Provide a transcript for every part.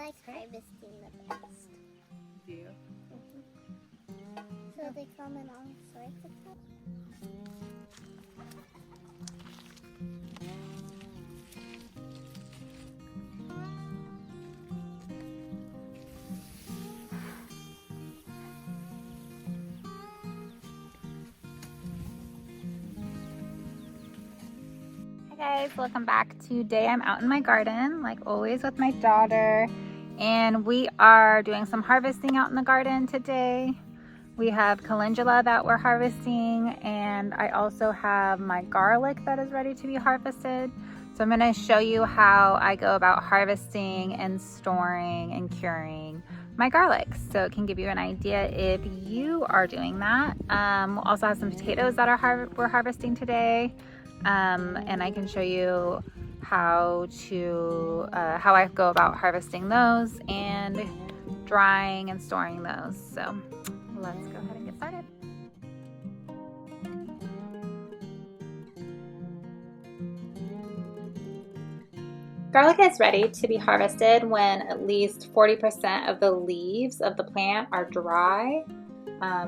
like harvesting the best. Do you? So they come in all sorts of colors. Hi guys, welcome back. Today I'm out in my garden, like always with my daughter, and we are doing some harvesting out in the garden today. We have calendula that we're harvesting, and I also have my garlic that is ready to be harvested. So I'm going to show you how I go about harvesting and storing and curing my garlic, so it can give you an idea if you are doing that. We'll also have some potatoes that we're harvesting today. And I can show you how I go about harvesting those and drying and storing those. So let's go ahead and get started. Garlic is ready to be harvested when at least 40% of the leaves of the plant are dry.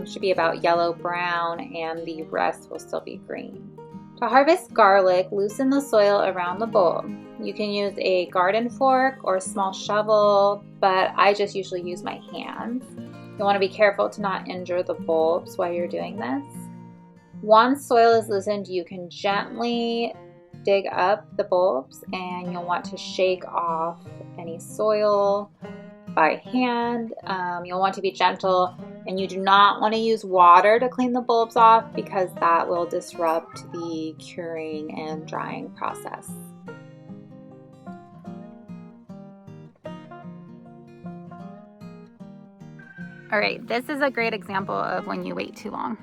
Should be about yellow brown, and the rest will still be green. To harvest garlic, loosen the soil around the bulb. You can use a garden fork or a small shovel, but I just usually use my hands. You want to be careful to not injure the bulbs while you're doing this. Once soil is loosened, you can gently dig up the bulbs, and you'll want to shake off any soil by hand. You'll want to be gentle, and you do not want to use water to clean the bulbs off because that will disrupt the curing and drying process. All right, this is a great example of when you wait too long.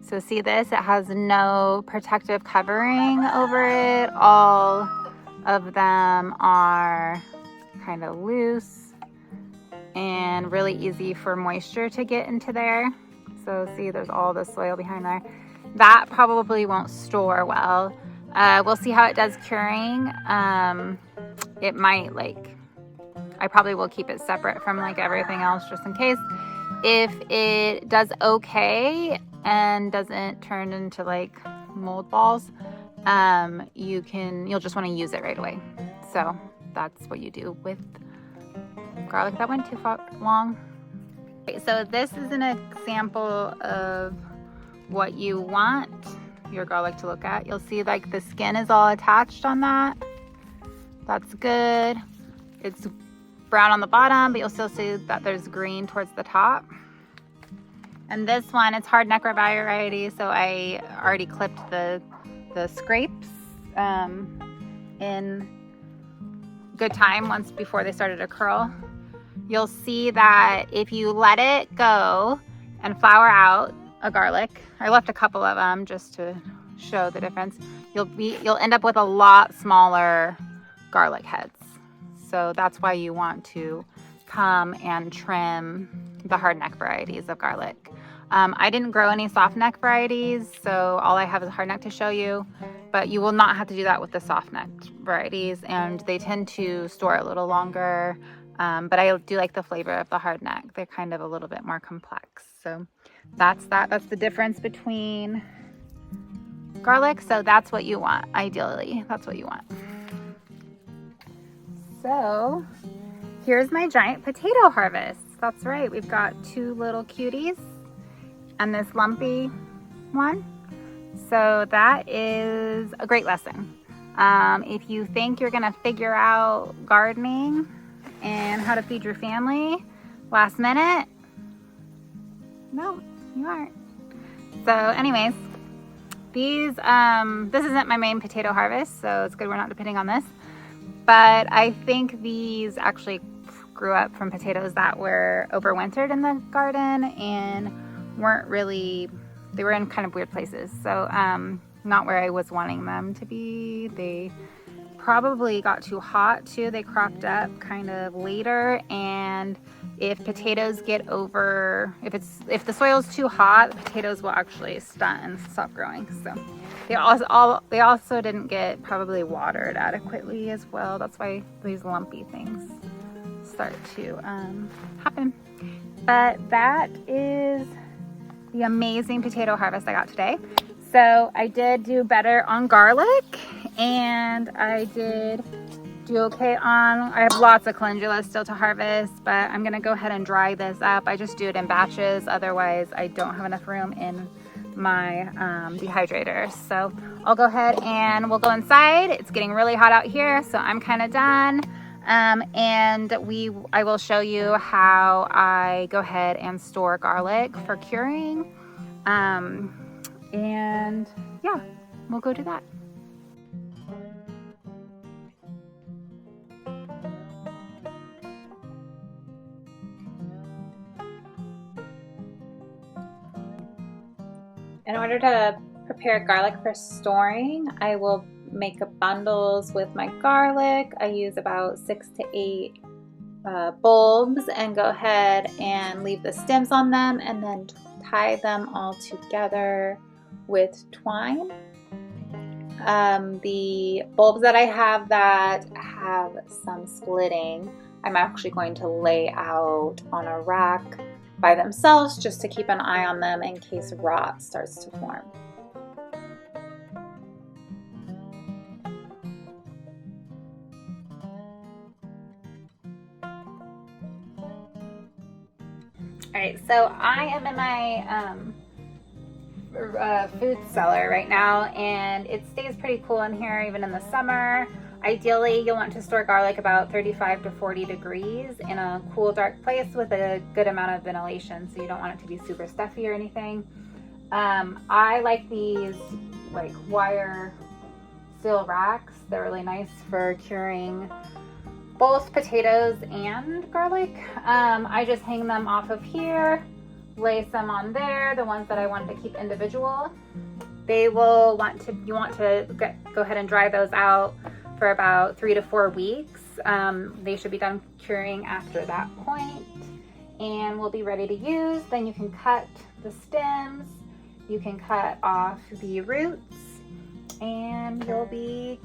So see this, it has no protective covering over it. All of them are kind of loose and really easy for moisture to get into there. So see, there's all the soil behind there. That probably won't store well. We'll see how it does curing. It might, I probably will keep it separate from everything else just in case. If it does okay and doesn't turn into mold balls, you'll just want to use it right away. So that's what you do with garlic that went too long. Okay, so this is an example of what you want your garlic to look at. You'll see the skin is all attached on that. That's good. It's brown on the bottom, but you'll still see that there's green towards the top. And this one, it's hardneck variety, so I already clipped the scrapes in good time once before they started to curl. You'll see that if you let it go and flour out a garlic, I left a couple of them just to show the difference, you'll end up with a lot smaller garlic heads. So that's why you want to come and trim the hardneck varieties of garlic. I didn't grow any soft neck varieties, so all I have is hardneck to show you, but you will not have to do that with the soft neck varieties, and they tend to store a little longer. But I do like the flavor of the hardneck. They're kind of a little bit more complex. So that's the difference between garlic. So that's what you want, ideally. That's what you want. So here's my giant potato harvest. That's right, we've got two little cuties and this lumpy one. So that is a great lesson. If you think you're gonna figure out gardening and how to feed your family last minute, no, you aren't. So anyways, this isn't my main potato harvest, so it's good we're not depending on this. But I think these actually grew up from potatoes that were overwintered in the garden and they were in kind of weird places. So not where I was wanting them to be. They probably got too hot too. They cropped up kind of later, and if potatoes get over, if the soil is too hot, the potatoes will actually stunt and stop growing. So they also didn't get probably watered adequately as well. That's why these lumpy things start to happen. But that is the amazing potato harvest I got today. So I did do better on garlic, and I did do okay on, I have lots of calendula still to harvest, but I'm gonna go ahead and dry this up. I just do it in batches, otherwise I don't have enough room in my dehydrator. So I'll go ahead and we'll go inside. It's getting really hot out here, so I'm kind of done. And I will show you how I go ahead and store garlic for curing. And yeah, we'll go do that. In order to prepare garlic for storing, I will make bundles with my garlic. I use about 6 to 8 bulbs and go ahead and leave the stems on them and then tie them all together with twine. The bulbs that I have that have some splitting, I'm actually going to lay out on a rack by themselves just to keep an eye on them in case rot starts to form. All right, so I am in my food cellar right now, and it stays pretty cool in here even in the summer. Ideally, you'll want to store garlic about 35 to 40 degrees in a cool, dark place with a good amount of ventilation, so you don't want it to be super stuffy or anything. I like these like wire steel racks. They're really nice for curing both potatoes and garlic. I just hang them off of here, lay some on there, the ones that I want to keep individual. You want to go ahead and dry those out for about 3 to 4 weeks. They should be done curing after that point and will be ready to use. Then you can cut the stems, you can cut off the roots, and you'll be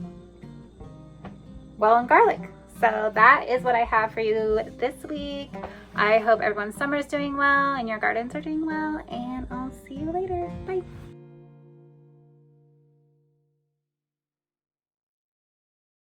well on garlic. So that is what I have for you this week. I hope everyone's summer is doing well and your gardens are doing well, and I'll see you later. Bye.